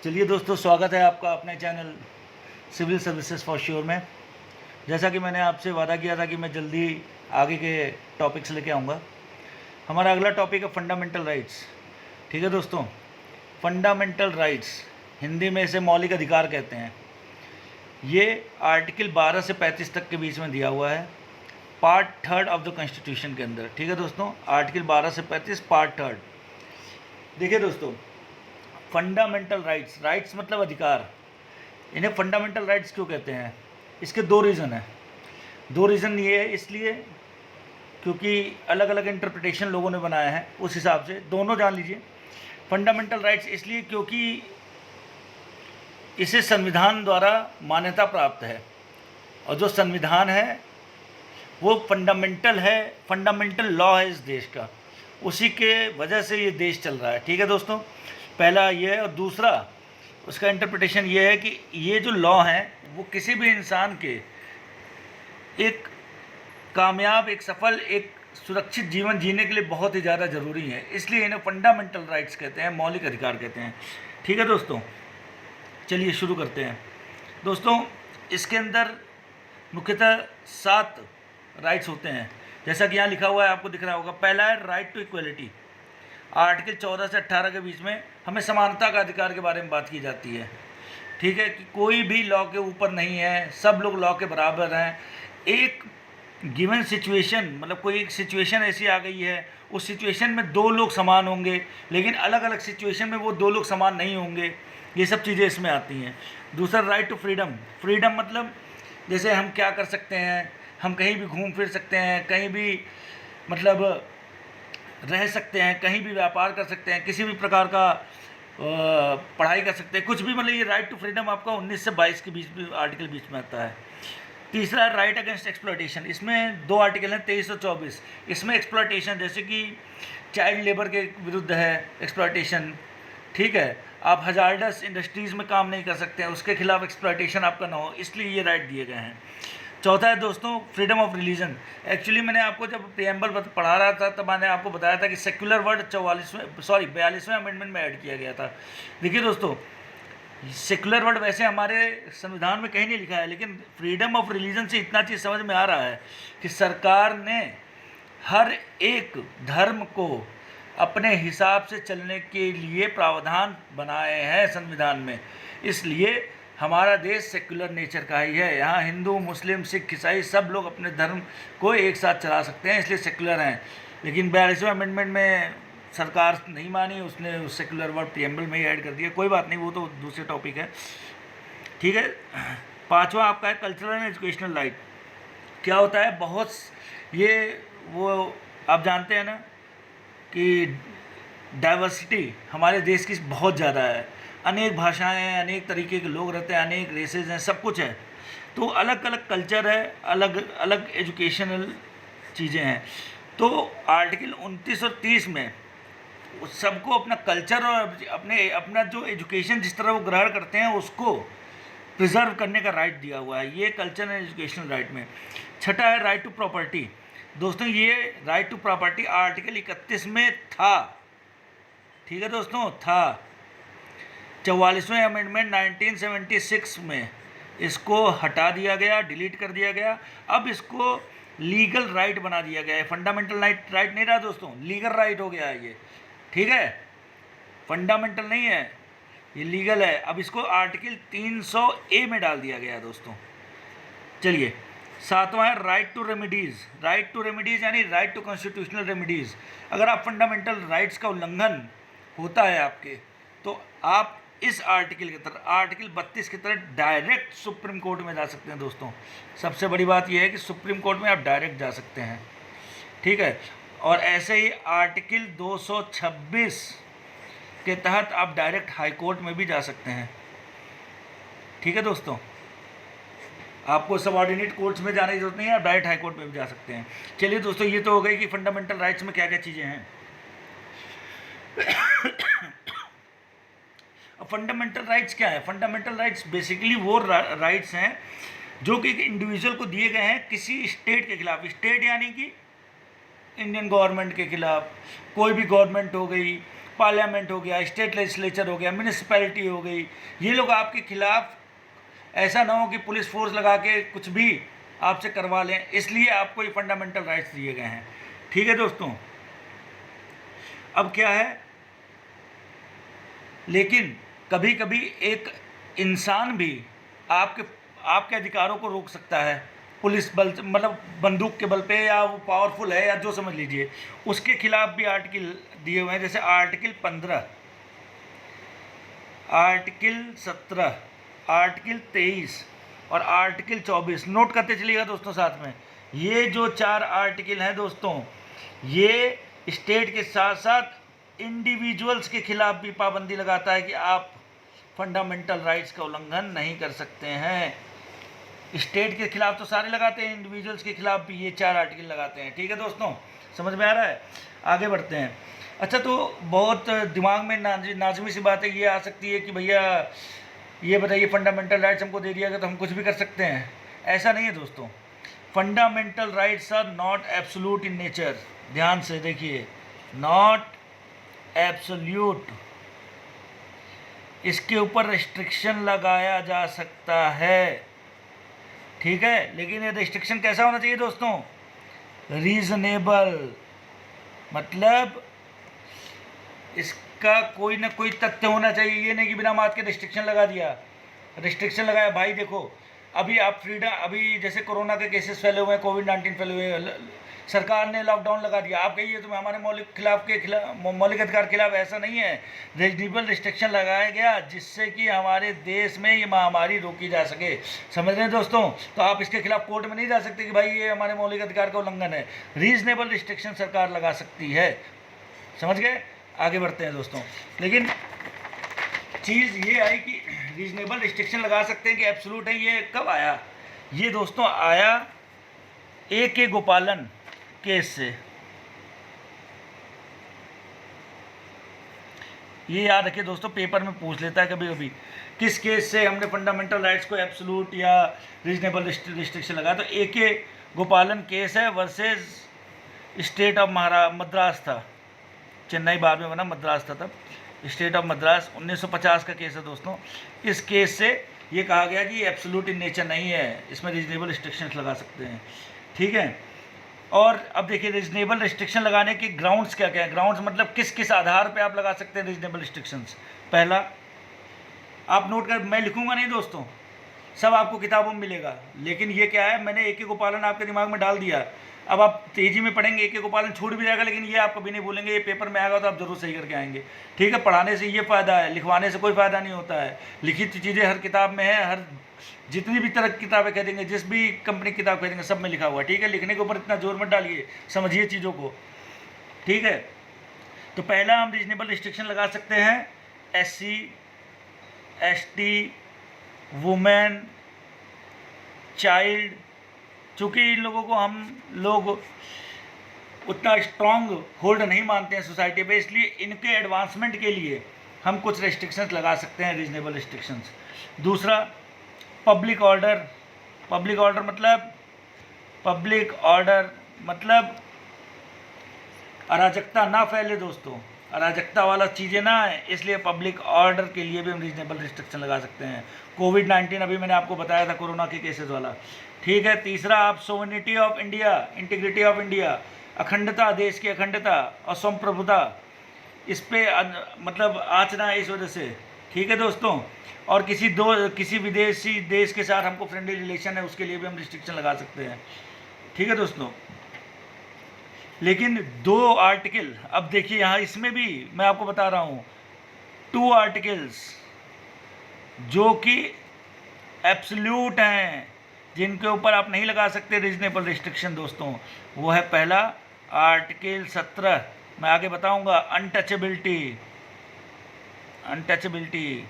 चलिए दोस्तों, स्वागत है आपका अपने channel civil services for sure में। जैसा कि मैंने आपसे वादा किया था कि मैं जल्दी आगे के टॉपिक्स लेके आऊँगा। हमारा अगला टॉपिक है फंडामेंटल राइट्स। ठीक है दोस्तों, फंडामेंटल राइट्स हिंदी में इसे मौलिक अधिकार कहते हैं। ये आर्टिकल 12 से 35 तक के बीच में दिया हुआ है, पार्ट 3 ऑफ द कॉन्स्टिट्यूशन के अंदर। ठीक है दोस्तों, आर्टिकल 12 से 35 पार्ट 3। देखिए दोस्तों, फंडामेंटल राइट्स मतलब अधिकार। इन्हें फंडामेंटल राइट्स क्यों कहते हैं? इसके दो रीज़न हैं। दो रीज़न ये है इसलिए क्योंकि अलग अलग इंटरप्रिटेशन लोगों ने बनाया है, उस हिसाब से दोनों जान लीजिए। फंडामेंटल राइट्स इसलिए क्योंकि इसे संविधान द्वारा मान्यता प्राप्त है, और जो संविधान है वो फंडामेंटल है, फंडामेंटल लॉ है इस देश का। उसी के वजह से ये देश चल रहा है। ठीक है दोस्तों, पहला ये है। और दूसरा उसका इंटरप्रिटेशन ये है कि ये जो लॉ हैं वो किसी भी इंसान के एक कामयाब, एक सफल, एक सुरक्षित जीवन जीने के लिए बहुत ही ज़्यादा ज़रूरी है। इसलिए इन्हें फंडामेंटल राइट्स कहते हैं, मौलिक अधिकार कहते हैं। ठीक है दोस्तों, चलिए शुरू करते हैं। दोस्तों, इसके अंदर मुख्यतः 7 राइट्स होते हैं, जैसा कि यहाँ लिखा हुआ है, आपको दिख रहा होगा। पहला है राइट टू इक्वलिटी। आर्टिकल 14 से 18 के बीच में हमें समानता का अधिकार के बारे में बात की जाती है। ठीक है, कि कोई भी लॉ के ऊपर नहीं है, सब लोग लॉ के बराबर हैं। एक गिवन सिचुएशन, मतलब कोई एक सिचुएशन ऐसी आ गई है, उस सिचुएशन में 2 लोग समान होंगे, लेकिन अलग अलग सिचुएशन में वो 2 लोग समान नहीं होंगे। ये सब चीज़ें इसमें आती हैं। दूसरा राइट टू फ्रीडम। फ्रीडम मतलब जैसे हम क्या कर सकते हैं, हम कहीं भी घूम फिर सकते हैं, कहीं भी मतलब रह सकते हैं, कहीं भी व्यापार कर सकते हैं, किसी भी प्रकार का पढ़ाई कर सकते हैं, कुछ भी। मतलब ये राइट टू फ्रीडम आपका 19 से 22 के बीच में आर्टिकल बीच में आता है। तीसरा है राइट अगेंस्ट एक्सप्लॉयटेशन। इसमें 2 आर्टिकल हैं, 23 और 24। इसमें एक्सप्लॉयटेशन जैसे कि चाइल्ड लेबर के विरुद्ध है एक्सप्लॉयटेशन। ठीक है, आप हजार्डस इंडस्ट्रीज़ में काम नहीं कर सकते हैं, उसके खिलाफ एक्सप्लॉयटेशन आपका ना हो, इसलिए ये राइट दिए गए हैं। चौथा है दोस्तों फ्रीडम ऑफ रिलीजन। एक्चुअली मैंने आपको जब प्रीएम्बल पढ़ा रहा था तब मैंने आपको बताया था कि सेक्युलर वर्ड 42वें अमेंडमेंट में ऐड किया गया था। देखिए दोस्तों, सेक्युलर वर्ड वैसे हमारे संविधान में कहीं नहीं लिखा है, लेकिन फ्रीडम ऑफ रिलीजन से इतना चीज़ समझ में आ रहा है कि सरकार ने हर एक धर्म को अपने हिसाब से चलने के लिए प्रावधान बनाए हैं संविधान में। इसलिए हमारा देश सेक्युलर नेचर का ही है। यहाँ हिंदू, मुस्लिम, सिख, ईसाई सब लोग अपने धर्म को एक साथ चला सकते हैं, इसलिए सेक्युलर हैं। लेकिन 42वें अमेंडमेंट में सरकार नहीं मानी, उसने सेक्युलर वर्ड प्रीएम्बल में ही ऐड कर दिया। कोई बात नहीं, वो तो दूसरे टॉपिक है। ठीक है, पांचवा आपका है कल्चरल एंड एजुकेशनल राइट। क्या होता है, बहुत ये वो आप जानते हैं ना कि डाइवर्सिटी हमारे देश की बहुत ज़्यादा है। अनेक भाषाएं हैं, अनेक तरीके के लोग रहते हैं, अनेक रेसेस हैं, सब कुछ है। तो अलग अलग कल्चर है, अलग अलग एजुकेशनल चीज़ें हैं। तो आर्टिकल 29 और 30 में सबको अपना कल्चर और अपना जो एजुकेशन जिस तरह वो ग्रहण करते हैं उसको प्रिजर्व करने का राइट दिया हुआ है, ये कल्चर एंड एजुकेशनल राइट में। छठा है राइट टू प्रॉपर्टी। दोस्तों, ये राइट टू प्रॉपर्टी आर्टिकल 31 में था। ठीक है दोस्तों, था। 44वें अमेंडमेंट 1976 में इसको हटा दिया गया, डिलीट कर दिया गया। अब इसको लीगल राइट बना दिया गया है। फंडामेंटल राइट नहीं रहा दोस्तों, लीगल राइट हो गया है ये। ठीक है, फंडामेंटल नहीं है, ये लीगल है। अब इसको आर्टिकल 300A में डाल दिया गया है दोस्तों। चलिए, 7वां है right to remedies. Right to remedies यानी राइट टू कॉन्स्टिट्यूशनल रेमिडीज़। अगर आप फंडामेंटल राइट्स का उल्लंघन होता है आपके, तो आप इस आर्टिकल की तरह, आर्टिकल 32 की तरह डायरेक्ट सुप्रीम कोर्ट में जा सकते हैं दोस्तों। सबसे बड़ी बात यह है कि सुप्रीम कोर्ट में आप डायरेक्ट जा सकते हैं। ठीक है, और ऐसे ही आर्टिकल 226 के तहत आप डायरेक्ट हाई कोर्ट में भी जा सकते हैं। ठीक है दोस्तों, आपको सबऑर्डिनेट कोर्ट्स में जाने की जरूरत नहीं है, आप डायरेक्ट हाई कोर्ट में भी जा सकते हैं। चलिए दोस्तों, ये तो हो गई कि फंडामेंटल राइट्स में क्या क्या चीज़ें हैं। अब फंडामेंटल राइट्स क्या है? फंडामेंटल राइट्स बेसिकली वो राइट्स हैं जो कि एक इंडिविजुअल को दिए गए हैं किसी स्टेट के खिलाफ। स्टेट यानी कि इंडियन गवर्नमेंट के खिलाफ, कोई भी गवर्नमेंट हो गई, पार्लियामेंट हो गया, स्टेट लेजिस्लेचर हो गया, म्यूनिसिपैलिटी हो गई, ये लोग आपके खिलाफ ऐसा ना हो कि पुलिस फोर्स लगा के कुछ भी आपसे करवा लें, इसलिए आपको ये फंडामेंटल राइट्स दिए गए हैं। ठीक है दोस्तों, अब क्या है, लेकिन कभी कभी एक इंसान भी आपके अधिकारों को रोक सकता है, पुलिस बल मतलब बंदूक के बल पे, या वो पावरफुल है या जो समझ लीजिए, उसके खिलाफ भी आर्टिकल दिए हुए हैं। जैसे आर्टिकल 15, आर्टिकल 17, आर्टिकल 23 और आर्टिकल 24। नोट करते चलिएगा दोस्तों साथ में। ये जो 4 आर्टिकल हैं दोस्तों, ये स्टेट के साथ साथ इंडिविजुअल्स के खिलाफ भी पाबंदी लगाता है कि आप फंडामेंटल राइट्स का उल्लंघन नहीं कर सकते हैं। स्टेट के खिलाफ तो सारे लगाते हैं, इंडिविजुअल्स के खिलाफ भी ये 4 आर्टिकल लगाते हैं। ठीक है दोस्तों, समझ में आ रहा है? आगे बढ़ते हैं। अच्छा, तो बहुत दिमाग में नाज़मी सी बात है ये आ सकती है कि भैया ये बताइए, फंडामेंटल राइट्स हमको दे दिया गया तो हम कुछ भी कर सकते हैं? ऐसा नहीं है दोस्तों। Fundamental rights are not absolute in nature. ध्यान से देखिए, नॉट एब्सोल्यूट। इसके ऊपर रिस्ट्रिक्शन लगाया जा सकता है, ठीक है, लेकिन ये रिस्ट्रिक्शन कैसा होना चाहिए दोस्तों? रीजनेबल, मतलब इसका कोई ना कोई तथ्य होना चाहिए। ये नहीं कि बिना बात के रिस्ट्रिक्शन लगा दिया। रिस्ट्रिक्शन लगाया, भाई देखो अभी आप फ्रीडम, अभी जैसे कोरोना के केसेस फैले हुए हैं, कोविड-19 फैले हुए हैं, सरकार ने लॉकडाउन लगा दिया। आप कहिए तो हमारे मौलिक अधिकार के खिलाफ, ऐसा नहीं है। रीजनेबल रिस्ट्रिक्शन लगाया गया जिससे कि हमारे देश में ये महामारी रोकी जा सके। समझ रहे हैं दोस्तों? तो आप इसके खिलाफ कोर्ट में नहीं जा सकते कि भाई ये हमारे मौलिक अधिकार का उल्लंघन है। रीजनेबल रिस्ट्रिक्शन सरकार लगा सकती है। समझ गए? आगे बढ़ते हैं दोस्तों। लेकिन चीज़ ये आई कि रीजनेबल रिस्ट्रिक्शन लगा सकते हैं कि एब्सोल्यूट है, ये कब आया? ये दोस्तों आया A.K. गोपालन केस से। ये याद रखिए दोस्तों, पेपर में पूछ लेता है कभी कभी, किस केस से हमने फंडामेंटल राइट्स को एब्सोल्यूट या रीजनेबल रिस्ट्रिक्शन लगाया। तो A.K. गोपालन केस है वर्सेस स्टेट ऑफ मद्रास था। चेन्नई बाद में बना, मद्रास था तब, स्टेट ऑफ मद्रास। 1950 का केस है दोस्तों। इस केस से ये कहा गया कि एब्सोल्यूट इन नेचर नहीं है, इसमें रीजनेबल रिस्ट्रिक्शंस लगा सकते हैं। ठीक है, और अब देखिए रीजनेबल रिस्ट्रिक्शन लगाने के ग्राउंड्स क्या क्या है। ग्राउंड्स मतलब किस किस आधार पे आप लगा सकते हैं रीजनेबल रिस्ट्रिक्शंस। पहला, आप नोट कर, मैं लिखूंगा नहीं दोस्तों, सब आपको किताबों में मिलेगा, लेकिन ये क्या है, मैंने A.K. गोपालन आपके दिमाग में डाल दिया। अब आप तेजी में पढ़ेंगे, A.K. गोपालन छूट भी जाएगा, लेकिन ये आप कभी नहीं भूलेंगे। ये पेपर में आएगा तो आप जरूर सही करके आएंगे। ठीक है, पढ़ाने से ये फ़ायदा है, लिखवाने से कोई फ़ायदा नहीं होता है। लिखित चीज़ें हर किताब में है, हर जितनी भी तरह की किताबें कह देंगे, जिस भी कंपनी की किताब कह देंगे, सब में लिखा हुआ है। ठीक है, लिखने के ऊपर इतना जोर मत डालिए, समझिए चीज़ों को। ठीक है, तो पहला हम रीजनेबल रिस्ट्रिक्शन लगा सकते हैं SC, ST, वुमेन, चाइल्ड। चूँकि इन लोगों को हम लोग उतना स्ट्रॉन्ग होल्ड नहीं मानते हैं सोसाइटी पे, इसलिए इनके एडवांसमेंट के लिए हम कुछ रिस्ट्रिक्शंस लगा सकते हैं, रीजनेबल रिस्ट्रिक्शंस। दूसरा, पब्लिक ऑर्डर। पब्लिक ऑर्डर मतलब अराजकता ना फैले दोस्तों, अराजकता वाला चीज़ें ना है, इसलिए पब्लिक ऑर्डर के लिए भी हम रीजनेबल रिस्ट्रिक्शन लगा सकते हैं। कोविड-19 अभी मैंने आपको बताया था, कोरोना के केसेस वाला। ठीक है, तीसरा, आप sovereignty of India, integrity of India, अखंडता, देश की अखंडता और संप्रभुता, इस पे मतलब आँचना है इस वजह से। ठीक है दोस्तों, और किसी विदेशी देश के साथ हमको फ्रेंडली रिलेशन है, उसके लिए भी हम रिस्ट्रिक्शन लगा सकते हैं। ठीक है दोस्तों, लेकिन 2 आर्टिकल, अब देखिए यहाँ इसमें भी मैं आपको बता रहा हूँ 2 आर्टिकल्स जो कि एब्सोल्यूट हैं, जिनके ऊपर आप नहीं लगा सकते रीजनेबल रिस्ट्रिक्शन दोस्तों। वो है पहला आर्टिकल 17, मैं आगे बताऊंगा, अनटचेबिलिटी,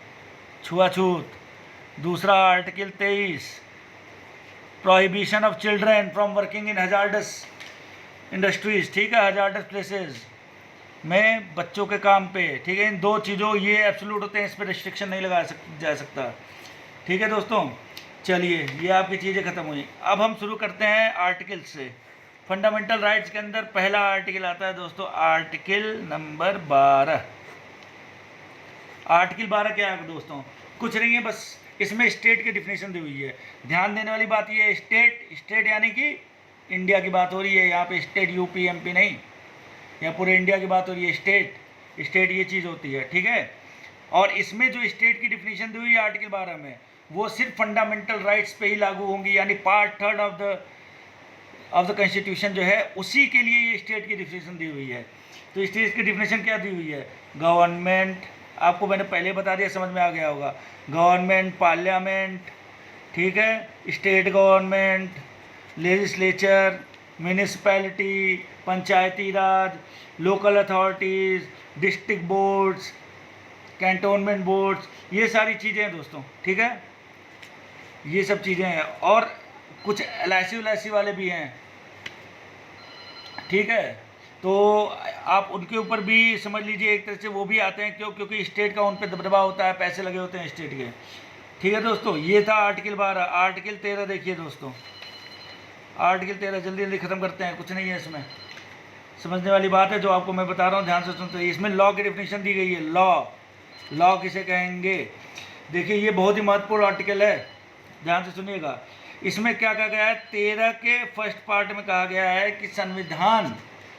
छुआछूत। दूसरा article 23, prohibition of children from working in hazardous industries. ठीक है, हजार्डस प्लेसेस में बच्चों के काम पे। ठीक है, इन 2 चीज़ों, ये एब्सोल्यूट होते हैं, इस पर रिस्ट्रिक्शन नहीं लगा जा सकता। ठीक है दोस्तों, चलिए ये आपकी चीज़ें ख़त्म हुई। अब हम शुरू करते हैं आर्टिकल से, फंडामेंटल राइट्स के अंदर पहला आर्टिकल आता है दोस्तों, आर्टिकल नंबर 12। आर्टिकल 12 क्या है दोस्तों? कुछ नहीं है, बस इसमें स्टेट की डिफिनेशन दी हुई है। ध्यान देने वाली बात ये है, स्टेट यानी कि इंडिया की बात हो रही है यहाँ पे, स्टेट यूपी एमपी नहीं, यहाँ पूरे इंडिया की बात हो रही है। स्टेट ये चीज़ होती है, ठीक है। और इसमें जो स्टेट की डिफिनेशन दी हुई है आर्टिकल 12 में, वो सिर्फ फंडामेंटल राइट्स पे ही लागू होंगी, यानी पार्ट 3 ऑफ द कॉन्स्टिट्यूशन जो है उसी के लिए ये स्टेट की डिफिनेशन दी हुई है। तो स्टेट की डिफिनेशन क्या दी हुई है? गवर्नमेंट, आपको मैंने पहले बता दिया, समझ में आ गया होगा। गवर्नमेंट, पार्लियामेंट, ठीक है, state government, legislature, municipality, panchayati raj, local authorities, district boards, cantonment boards, ये सारी चीज़ें हैं दोस्तों, ठीक है, ये सब चीज़ें हैं। और कुछ LIC वाले भी हैं, ठीक है, तो आप उनके ऊपर भी समझ लीजिए एक तरह से वो भी आते हैं, क्योंकि स्टेट का उन पर दबदबा होता है, पैसे लगे होते हैं स्टेट के, ठीक है दोस्तों। ये था आर्टिकल 12। आर्टिकल 13 देखिए दोस्तों, आर्टिकल 13 जल्दी जल्दी ख़त्म करते हैं, कुछ नहीं है इसमें, समझने वाली बात है जो आपको मैं बता रहा हूँ, ध्यान से सुनते हैं। इसमें लॉ की डेफिनेशन दी गई है। लॉ किसे कहेंगे? देखिए ये बहुत ही महत्वपूर्ण आर्टिकल है, ध्यान से सुनिएगा। इसमें क्या कहा गया है? 13 के फर्स्ट पार्ट में कहा गया है कि संविधान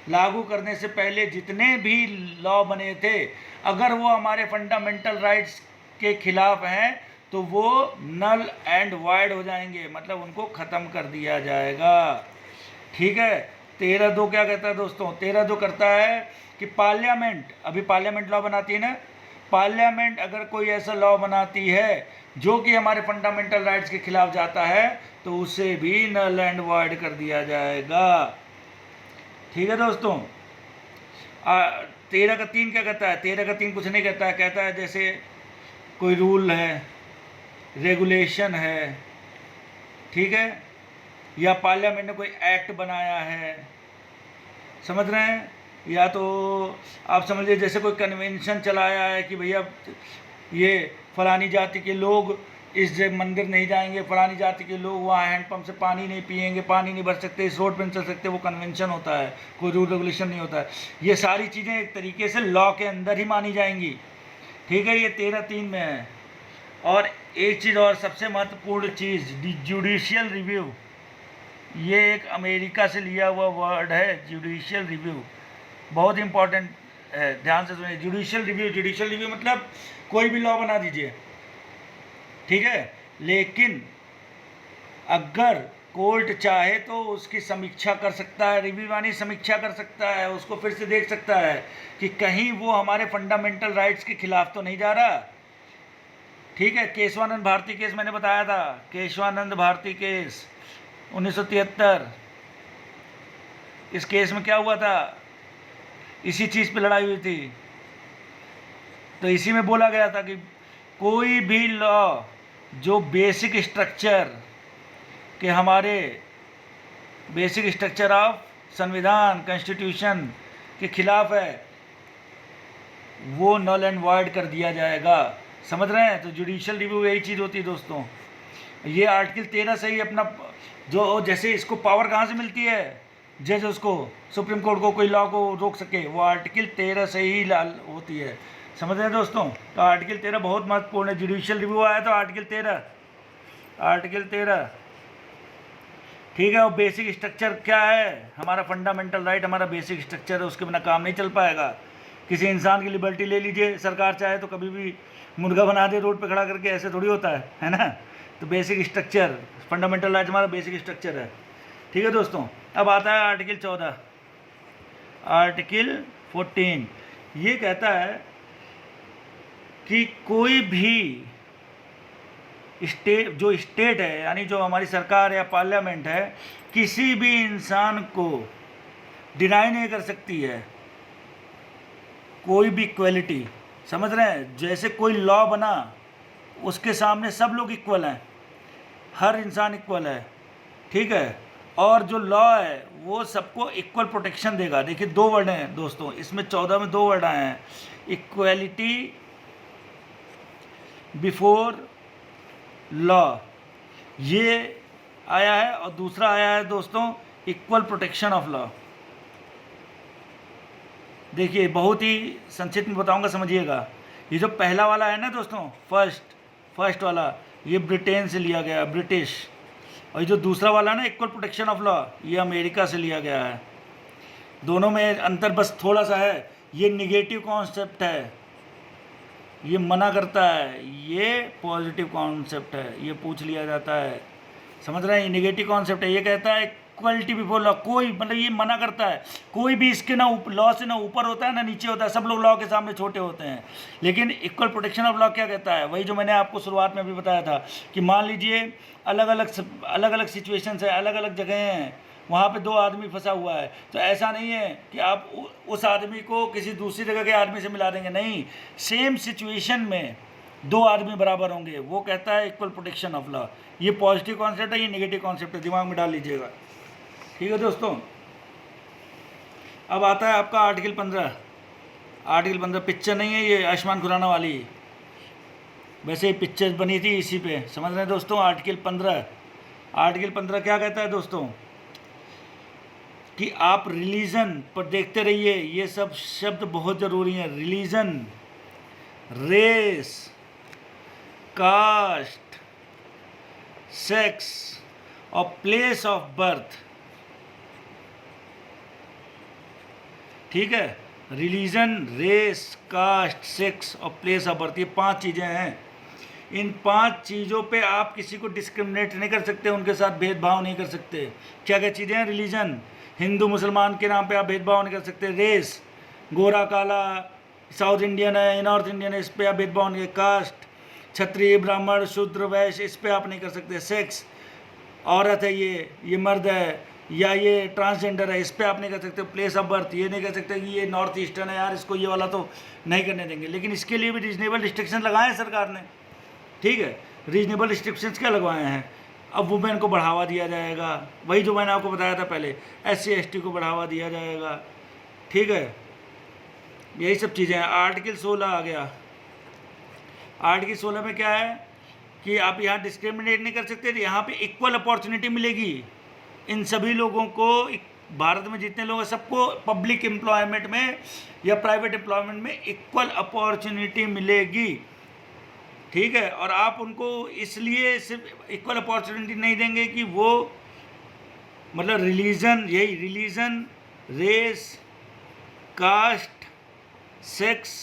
लागू करने से पहले जितने भी लॉ बने थे, अगर वो हमारे फंडामेंटल राइट्स के खिलाफ हैं तो वो नल एंड वाइड हो जाएंगे, मतलब उनको ख़त्म कर दिया जाएगा, ठीक है। 13(2) क्या कहता है दोस्तों? 13(2) करता है कि पार्लियामेंट, अभी पार्लियामेंट लॉ बनाती है ना, पार्लियामेंट अगर कोई ऐसा लॉ बनाती है जो कि हमारे फंडामेंटल राइट्स के खिलाफ जाता है तो उसे भी नल एंड वॉइड कर दिया जाएगा, ठीक है दोस्तों। 13 का 3 क्या कहता है? 13 का 3 कुछ नहीं कहता है, कहता है जैसे कोई रूल है, रेगुलेशन है, ठीक है, या पार्लियामेंट ने कोई एक्ट बनाया है, समझ रहे हैं, या तो आप समझिए जैसे कोई कन्वेंशन चलाया है कि भैया ये फलानी जाति के लोग इस मंदिर नहीं जाएंगे, फलानी जाति के लोग वहाँ हैंडपम्प से पानी नहीं पिएंगे, पानी नहीं भर सकते, इस रोड पर नहीं चल सकते, वो कन्वेंशन होता है, कोई रूल रेगुलेशन नहीं होता है। ये सारी चीज़ें एक तरीके से लॉ के अंदर ही मानी जाएंगी, ठीक है। ये 13(3) में है। और एक चीज़ और, सबसे महत्वपूर्ण चीज़, जुडिशियल रिव्यू, ये एक अमेरिका से लिया हुआ वर्ड है, जुडिशियल रिव्यू, बहुत इंपॉर्टेंट है, ध्यान से सुनिए। जुडिशियल रिव्यू मतलब कोई भी लॉ बना दीजिए, ठीक है, लेकिन अगर कोर्ट चाहे तो उसकी समीक्षा कर सकता है, रिव्यू यानी समीक्षा कर सकता है, उसको फिर से देख सकता है कि कहीं वो हमारे फंडामेंटल राइट्स के खिलाफ तो नहीं जा रहा, ठीक है। केशवानंद भारती केस मैंने बताया था, केशवानंद भारती केस 1973, इस केस में क्या हुआ था? इसी चीज़ पे लड़ाई हुई थी, तो इसी में बोला गया था कि कोई भी लॉ जो बेसिक स्ट्रक्चर के, हमारे बेसिक स्ट्रक्चर ऑफ संविधान कॉन्स्टिट्यूशन के खिलाफ है, वो नल एंड वॉइड कर दिया जाएगा, समझ रहे हैं। तो जुडिशियल रिव्यू यही चीज़ होती है दोस्तों। ये आर्टिकल 13 से ही अपना जो, जैसे इसको पावर कहाँ से मिलती है, जज उसको, सुप्रीम कोर्ट को कोई लॉ को रोक सके, वो आर्टिकल 13 से ही होती है, समझ रहे हैं दोस्तों। तो आर्टिकल 13 बहुत महत्वपूर्ण है। जुडिशियल रिव्यू आया तो आर्टिकल 13, ठीक है। और बेसिक स्ट्रक्चर क्या है? हमारा फंडामेंटल राइट, हमारा बेसिक स्ट्रक्चर है, उसके बिना काम नहीं चल पाएगा। किसी इंसान की लिबर्टी ले लीजिए, सरकार चाहे तो कभी भी मुर्गा बना दे रोड पे खड़ा करके, ऐसे थोड़ी होता है ना। तो बेसिक स्ट्रक्चर, फंडामेंटल राइट हमारा बेसिक स्ट्रक्चर है, ठीक है दोस्तों। अब आता है आर्टिकल 14, आर्टिकल 14, ये कहता है कि कोई भी स्टेट है, यानी जो हमारी सरकार या पार्लियामेंट है, किसी भी इंसान को डिनाई नहीं कर सकती है कोई भी इक्वलिटी, समझ रहे हैं। जैसे कोई लॉ बना, उसके सामने सब लोग इक्वल हैं, हर इंसान इक्वल है, ठीक है। और जो लॉ है वो सबको इक्वल प्रोटेक्शन देगा। देखिए 2 वर्ड हैं दोस्तों, इसमें 14 में 2 वर्ड आए हैं, इक्वलिटी बिफोर लॉ, ये आया है, और दूसरा आया है दोस्तों इक्वल प्रोटेक्शन ऑफ लॉ। देखिए बहुत ही संक्षिप्त में बताऊंगा, समझिएगा। ये जो पहला वाला है ना दोस्तों, फर्स्ट वाला, ये ब्रिटेन से लिया गया, ब्रिटिश। और ये जो दूसरा वाला ना, इक्वल प्रोटेक्शन ऑफ लॉ, ये अमेरिका से लिया गया है। दोनों में अंतर बस थोड़ा सा है, ये निगेटिव कॉन्सेप्ट है, ये मना करता है, ये पॉजिटिव कॉन्सेप्ट है, ये पूछ लिया जाता है। समझ रहे हैं? ये निगेटिव कॉन्सेप्ट है, ये कहता है इक्वलिटी बिफोर लॉ। कोई मतलब ये मना करता है, कोई भी इसके ना लॉ से ना ऊपर होता है ना नीचे होता है, सब लोग लॉ के सामने छोटे होते हैं। लेकिन इक्वल प्रोटेक्शन ऑफ लॉ क्या कहता है? वही जो मैंने आपको शुरुआत में भी बताया था कि मान लीजिए अलग अलग सिचुएशंस है, अलग अलग जगह हैं, वहाँ पे दो आदमी फंसा हुआ है, तो ऐसा नहीं है कि आप उस आदमी को किसी दूसरी जगह के आदमी से मिला देंगे, नहीं, सेम सिचुएशन में दो आदमी बराबर होंगे, वो कहता है इक्वल प्रोटेक्शन ऑफ लॉ। ये पॉजिटिव कॉन्सेप्ट है, ये नेगेटिव कॉन्सेप्ट है, दिमाग में डाल लीजिएगा। ठीक है दोस्तों, अब आता है आपका आर्टिकल 15। आर्टिकल 15 पिक्चर नहीं है ये, आयुष्मान खुराना वाली, वैसे ही पिक्चर बनी थी इसी पे, समझ रहे हैं दोस्तों। आर्टिकल 15 क्या कहता है दोस्तों कि आप रिलीजन पर देखते रहिए, ये सब शब्द बहुत ज़रूरी हैं। रिलीजन, रेस, कास्ट, सेक्स और प्लेस ऑफ बर्थ। ठीक है, रिलीजन, रेस, कास्ट, सेक्स और प्लेस ऑफ बर्थ, ये 5 चीज़ें हैं। इन 5 चीज़ों पे आप किसी को डिस्क्रिमिनेट नहीं कर सकते, उनके साथ भेदभाव नहीं कर सकते। क्या क्या चीज़ें हैं? रिलीजन, हिंदू मुसलमान के नाम पे आप भेदभाव नहीं कर सकते। रेस, गोरा काला, साउथ इंडियन है, नॉर्थ इंडियन है, इस पर आप भेदभाव नहीं। कास्ट, क्षत्रिय ब्राह्मण शूद्र वैश्य, इस पर आप नहीं कर सकते। सेक्स, औरत है ये मर्द है, या ये ट्रांसजेंडर है, इस पर आप नहीं कर सकते। प्लेस ऑफ बर्थ, ये नहीं कर सकते कि ये नॉर्थ ईस्टर्न है यार, इसको ये वाला तो नहीं करने देंगे। लेकिन इसके लिए भी रीजनेबल रिस्ट्रिक्शन लगाए हैं सरकार ने। ठीक है, रीजनेबल रिस्ट्रिक्शंस क्या लगवाए हैं? अब वुमेन को बढ़ावा दिया जाएगा, वही जो मैंने आपको बताया था पहले, SC ST को बढ़ावा दिया जाएगा। ठीक है, यही सब चीज़ें हैं। आर्टिकल 16 आ गया। आर्टिकल 16 में क्या है कि आप यहाँ डिस्क्रिमिनेट नहीं कर सकते, यहाँ पे इक्वल अपॉर्चुनिटी मिलेगी इन सभी लोगों को। भारत में जितने लोग हैं सबको पब्लिक एम्प्लॉयमेंट में या प्राइवेट एम्प्लॉयमेंट में इक्वल अपॉर्चुनिटी मिलेगी। ठीक है, और आप उनको इसलिए सिर्फ इक्वल अपॉर्चुनिटी नहीं देंगे कि वो मतलब रिलीजन, यही religion, race, caste, sex,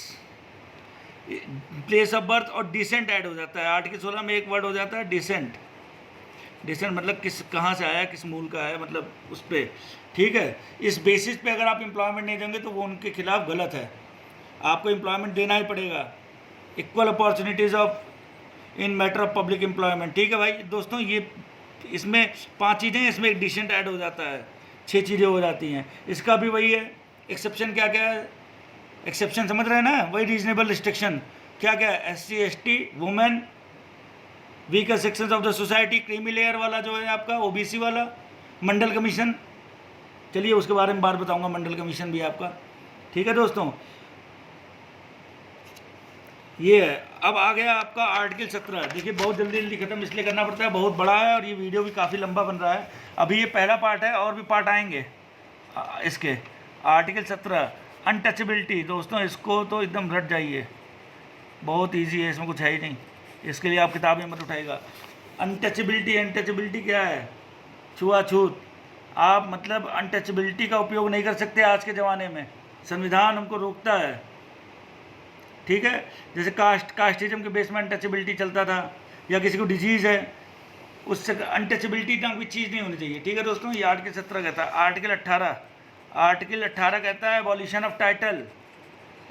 place of birth और डिसेंट ऐड हो जाता है। आर्टिकल 16 में एक वर्ड हो जाता है डिसेंट। डिसेंट मतलब किस, कहाँ से आया, किस मूल का है, मतलब उस पर। ठीक है, इस बेसिस पे अगर आप एम्प्लॉयमेंट नहीं देंगे तो वो उनके खिलाफ गलत है, आपको एम्प्लॉयमेंट देना ही पड़ेगा। Equal opportunities of in matter of public employment. ठीक है भाई दोस्तों, ये इसमें 5 चीज़ें, इसमें एक डिसेंट ऐड हो जाता है, 6 चीज़ें हो जाती हैं। इसका भी वही है। एक्सेप्शन क्या क्या है? एक्सेप्शन समझ रहे हैं ना, वही रीजनेबल रिस्ट्रिक्शन क्या क्या है? SC ST, women, weaker sections of the society, creamy layer वाला जो है आपका, OBC वाला, मंडल कमीशन। चलिए उसके बारे में बात बताऊंगा, मंडल कमीशन भी आपका। ठीक है दोस्तों, ये है। अब आ गया आपका आर्टिकल 17। देखिए बहुत जल्दी जल्दी खत्म इसलिए करना पड़ता है, बहुत बड़ा है और ये वीडियो भी काफ़ी लंबा बन रहा है। अभी ये पहला पार्ट है, और भी पार्ट आएंगे इसके। Article 17 untouchability. दोस्तों इसको तो एकदम रट जाइए, बहुत ईजी है, इसमें कुछ है ही नहीं, इसके लिए आप किताबें मत उठाएगा। अनटचेबिलिटी क्या है? छुआछूत। आप मतलब अनटचेबिलिटी का उपयोग नहीं कर सकते आज के ज़माने में, संविधान हमको रोकता है। ठीक है, जैसे कास्टिज्म के बेस में अनटचेबिलिटी चलता था, या किसी को डिजीज़ है, उससे अनटचेबिलिटी ना कोई चीज़ नहीं होनी चाहिए। ठीक है दोस्तों, ये आर्टिकल 17 कहता है। आर्टिकल 18 कहता है abolition of title.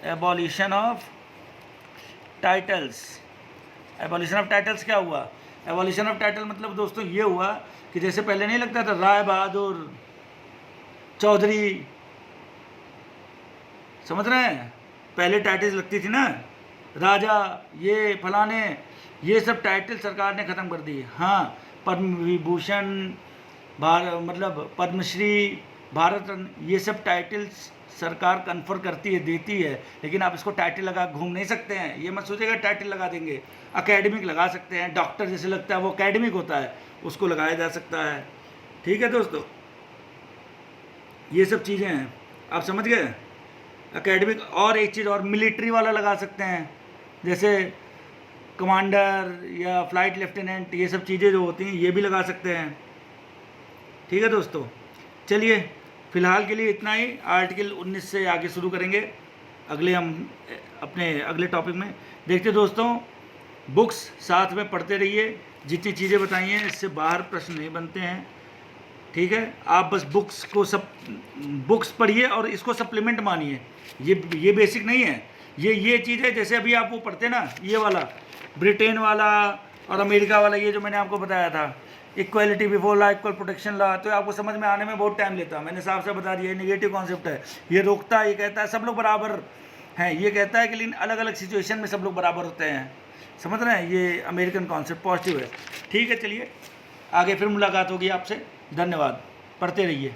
Abolition of titles. Abolition of titles क्या हुआ? एबॉलिशन ऑफ टाइटल मतलब दोस्तों ये हुआ कि जैसे पहले नहीं लगता था राय बहादुर, चौधरी, समझ रहे हैं, पहले टाइटल्स लगती थी ना, राजा, ये फलाने, ये सब टाइटल सरकार ने ख़त्म कर दिए। हाँ, पद्म विभूषण, मतलब पद्मश्री, भारत रत्न, ये सब टाइटल्स सरकार कन्फर करती है, देती है, लेकिन आप इसको टाइटल लगा घूम नहीं सकते हैं। ये मत सोचिएगा टाइटल लगा देंगे। अकेडमिक लगा सकते हैं, डॉक्टर जैसे लगता है वो अकेडमिक होता है, उसको लगाया जा सकता है। ठीक है दोस्तों, ये सब चीज़ें हैं, आप समझ गए। एकेडमिक और एक चीज़ और मिलिट्री वाला लगा सकते हैं, जैसे कमांडर या फ्लाइट लेफ्टिनेंट, ये सब चीज़ें जो होती हैं ये भी लगा सकते हैं। ठीक है दोस्तों, चलिए फ़िलहाल के लिए इतना ही। आर्टिकल 19 से आगे शुरू करेंगे अगले हम अपने अगले टॉपिक में। देखते दोस्तों, बुक्स साथ में पढ़ते रहिए, जितनी चीज़ें बताई हैं इससे बाहर प्रश्न नहीं बनते हैं। ठीक है, आप बस बुक्स पढ़िए और इसको सप्लीमेंट मानिए। ये बेसिक नहीं है, ये चीज़ है। जैसे अभी आप वो पढ़ते ना, ये वाला ब्रिटेन वाला और अमेरिका वाला, ये जो मैंने आपको बताया था, equality before law, equal protection law, तो आपको समझ में आने में बहुत टाइम लेता है। मैंने साफ से बता दिया, ये नेगेटिव कॉन्सेप्ट है। ये रोकता है, ये कहता है सब लोग बराबर हैं, ये कहता है कि लेकिन अलग अलग सिचुएशन में सब लोग बराबर होते हैं। समझ रहे हैं, ये अमेरिकन कॉन्सेप्ट पॉजिटिव है। ठीक है, चलिए आगे फिर मुलाकात होगी आपसे। धन्यवाद, पढ़ते रहिए।